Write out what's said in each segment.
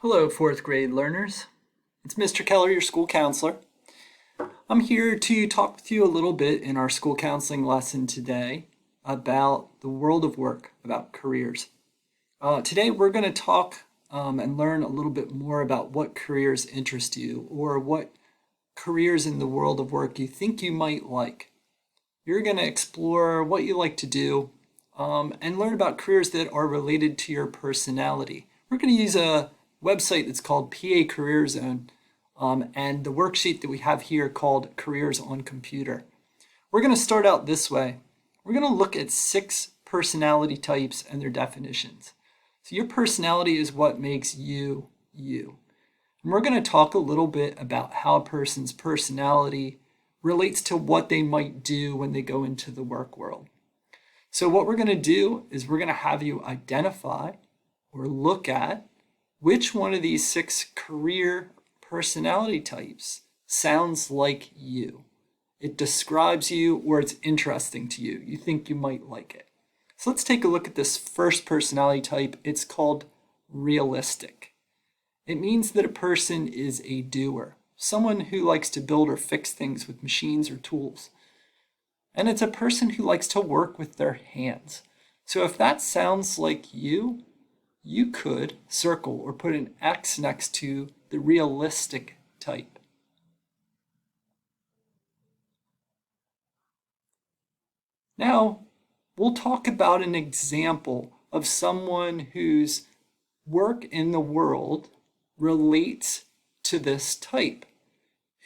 Hello, fourth grade learners. It's Mr. Keller, your school counselor. I'm here to talk with you a little bit in our school counseling lesson today about the world of work, about careers. Today we're going to talk and learn a little bit more about what careers interest you or what careers in the world of work you think you might like. You're going to explore what you like to do and learn about careers that are related to your personality. We're going to use a website that's called PA Career Zone and the worksheet that we have here called Careers on Computer. We're going to start out this way. We're going to look at 6 personality types and their definitions. So your personality is what makes you, you. And we're going to talk a little bit about how a person's personality relates to what they might do when they go into the work world. So what we're going to do is we're going to have you identify or look at which one of these 6 career personality types sounds like you. It describes you or it's interesting to you. You think you might like it. So let's take a look at this first personality type. It's called realistic. It means that a person is a doer, someone who likes to build or fix things with machines or tools. And it's a person who likes to work with their hands. So if that sounds like you could circle or put an X next to the realistic type. Now, we'll talk about an example of someone whose work in the world relates to this type.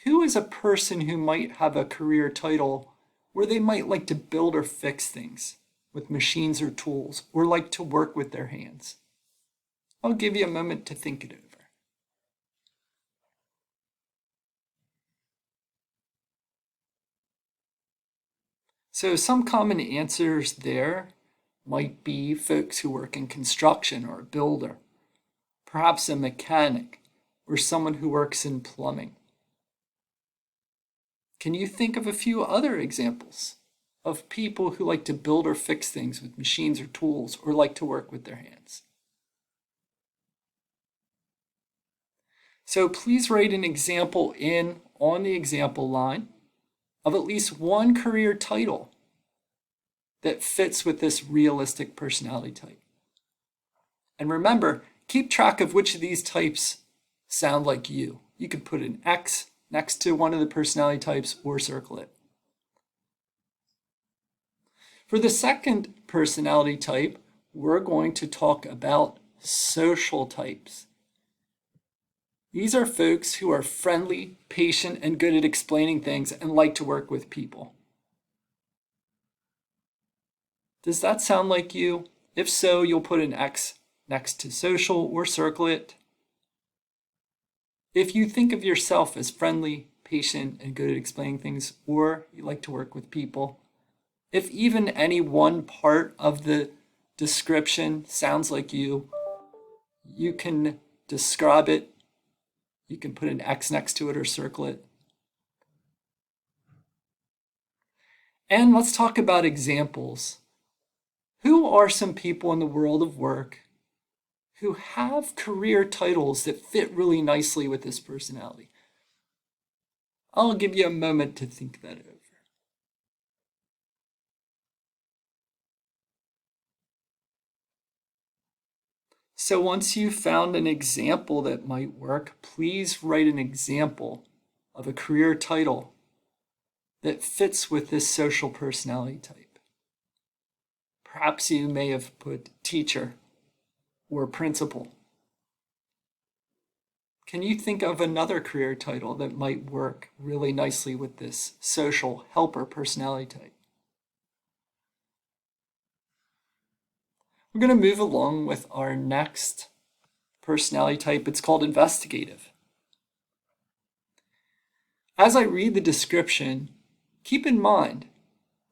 Who is a person who might have a career title where they might like to build or fix things with machines or tools or like to work with their hands? I'll give you a moment to think it over. So some common answers there might be folks who work in construction or a builder, perhaps a mechanic or someone who works in plumbing. Can you think of a few other examples of people who like to build or fix things with machines or tools or like to work with their hands? So please write an example on the example line of at least one career title that fits with this realistic personality type. And remember, keep track of which of these types sound like you. You could put an X next to one of the personality types or circle it. For the second personality type, we're going to talk about social types. These are folks who are friendly, patient, and good at explaining things and like to work with people. Does that sound like you? If so, you'll put an X next to social or circle it. If you think of yourself as friendly, patient, and good at explaining things, or you like to work with people, if even any one part of the description sounds like you can describe it. You can put an X next to it or circle it. And let's talk about examples. Who are some people in the world of work who have career titles that fit really nicely with this personality? I'll give you a moment to think that over. So once you've found an example that might work, please write an example of a career title that fits with this social personality type. Perhaps you may have put teacher or principal. Can you think of another career title that might work really nicely with this social helper personality type? We're going to move along with our next personality type. It's called investigative. As I read the description, keep in mind,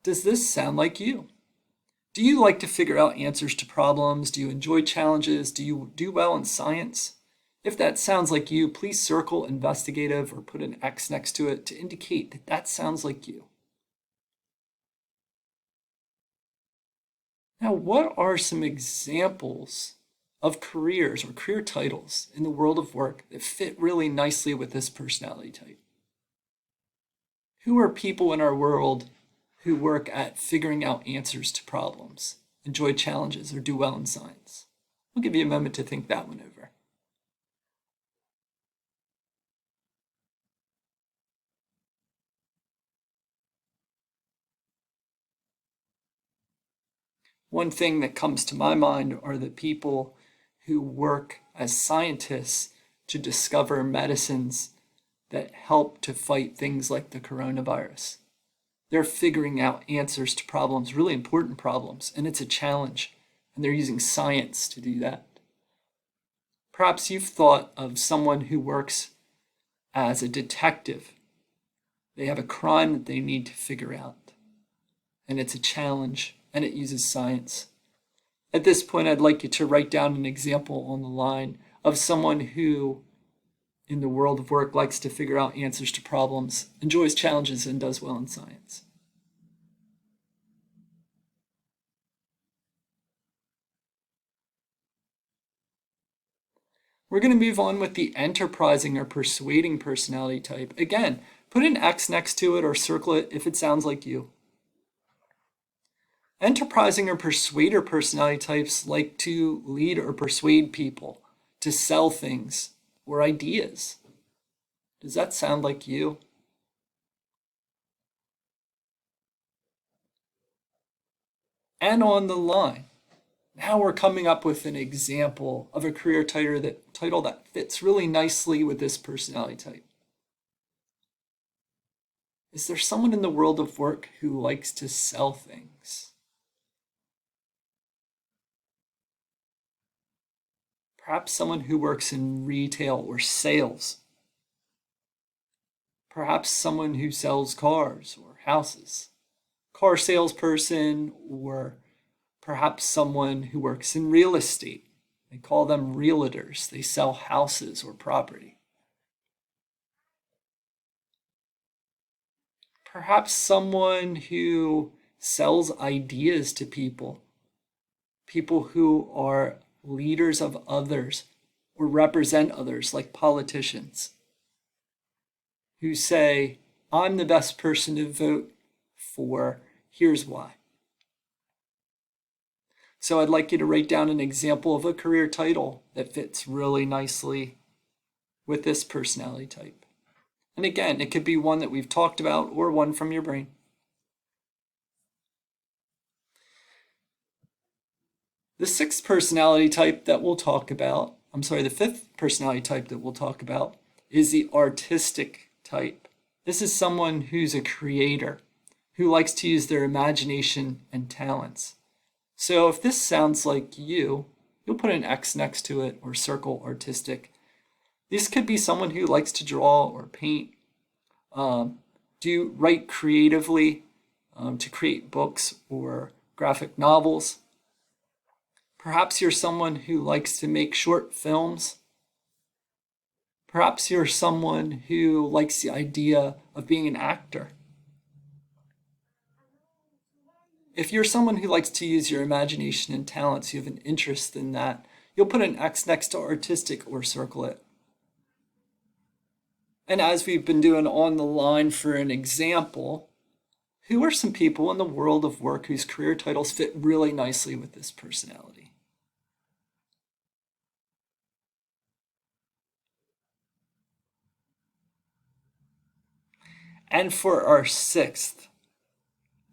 does this sound like you? Do you like to figure out answers to problems? Do you enjoy challenges? Do you do well in science? If that sounds like you, please circle investigative or put an X next to it to indicate that that sounds like you. Now, what are some examples of careers or career titles in the world of work that fit really nicely with this personality type? Who are people in our world who work at figuring out answers to problems, enjoy challenges, or do well in science? I'll give you a moment to think that one over. One thing that comes to my mind are the people who work as scientists to discover medicines that help to fight things like the coronavirus. They're figuring out answers to problems, really important problems, and it's a challenge, and they're using science to do that. Perhaps you've thought of someone who works as a detective. They have a crime that they need to figure out, and it's a challenge, and it uses science. At this point, I'd like you to write down an example on the line of someone who, in the world of work, likes to figure out answers to problems, enjoys challenges, and does well in science. We're going to move on with the enterprising or persuading personality type. Again, put an X next to it or circle it if it sounds like you. Enterprising or persuader personality types like to lead or persuade people, to sell things or ideas. Does that sound like you? And on the line, now we're coming up with an example of a career title that fits really nicely with this personality type. Is there someone in the world of work who likes to sell things? Perhaps someone who works in retail or sales. Perhaps someone who sells cars or houses. Car salesperson, or perhaps someone who works in real estate. They call them realtors. They sell houses or property. Perhaps someone who sells ideas to people. People who are leaders of others or represent others, like politicians, who say, I'm the best person to vote for, here's why. So I'd like you to write down an example of a career title that fits really nicely with this personality type. And again, it could be one that we've talked about or one from your brain. The fifth personality type that we'll talk about is the artistic type. This is someone who's a creator, who likes to use their imagination and talents. So if this sounds like you'll put an X next to it or circle artistic. This could be someone who likes to draw or paint, write creatively, to create books or graphic novels. Perhaps you're someone who likes to make short films. Perhaps you're someone who likes the idea of being an actor. If you're someone who likes to use your imagination and talents, you have an interest in that, you'll put an X next to artistic or circle it. And as we've been doing on the line for an example, who are some people in the world of work whose career titles fit really nicely with this personality? And for our sixth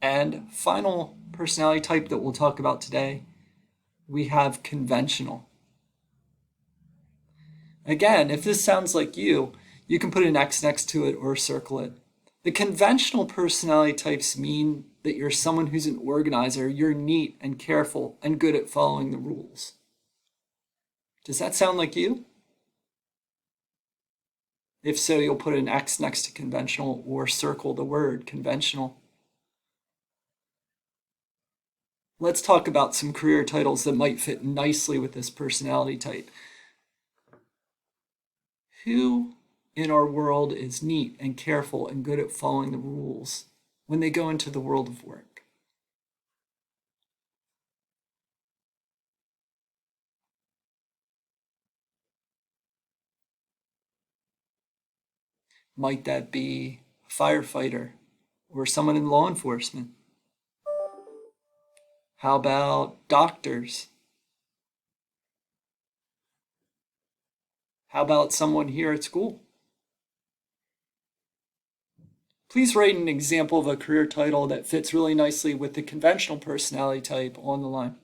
and final personality type that we'll talk about today, we have conventional. Again, if this sounds like you can put an X next to it or circle it. The conventional personality types mean that you're someone who's an organizer, you're neat and careful and good at following the rules. Does that sound like you? If so, you'll put an X next to conventional or circle the word conventional. Let's talk about some career titles that might fit nicely with this personality type. Who in our world is neat and careful and good at following the rules when they go into the world of work? Might that be a firefighter or someone in law enforcement? How about doctors? How about someone here at school? Please write an example of a career title that fits really nicely with the conventional personality type on the line.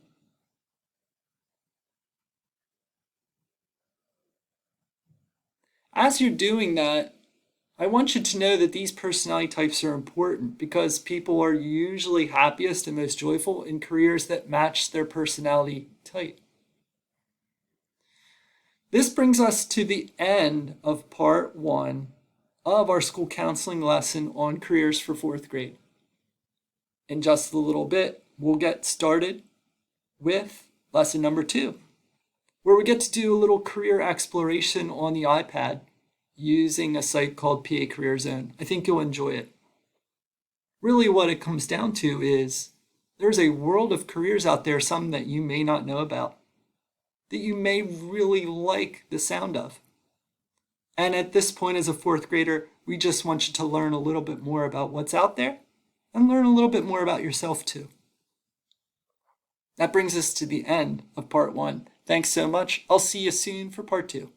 As you're doing that, I want you to know that these personality types are important because people are usually happiest and most joyful in careers that match their personality type. This brings us to the end of part 1 of our school counseling lesson on careers for 4th grade. In just a little bit, we'll get started with lesson number 2, where we get to do a little career exploration on the iPad using a site called PA Career Zone. I think you'll enjoy it. Really what it comes down to is there's a world of careers out there, some that you may not know about, that you may really like the sound of. And at this point as a 4th grader, we just want you to learn a little bit more about what's out there and learn a little bit more about yourself too. That brings us to the end of part 1. Thanks so much. I'll see you soon for part 2.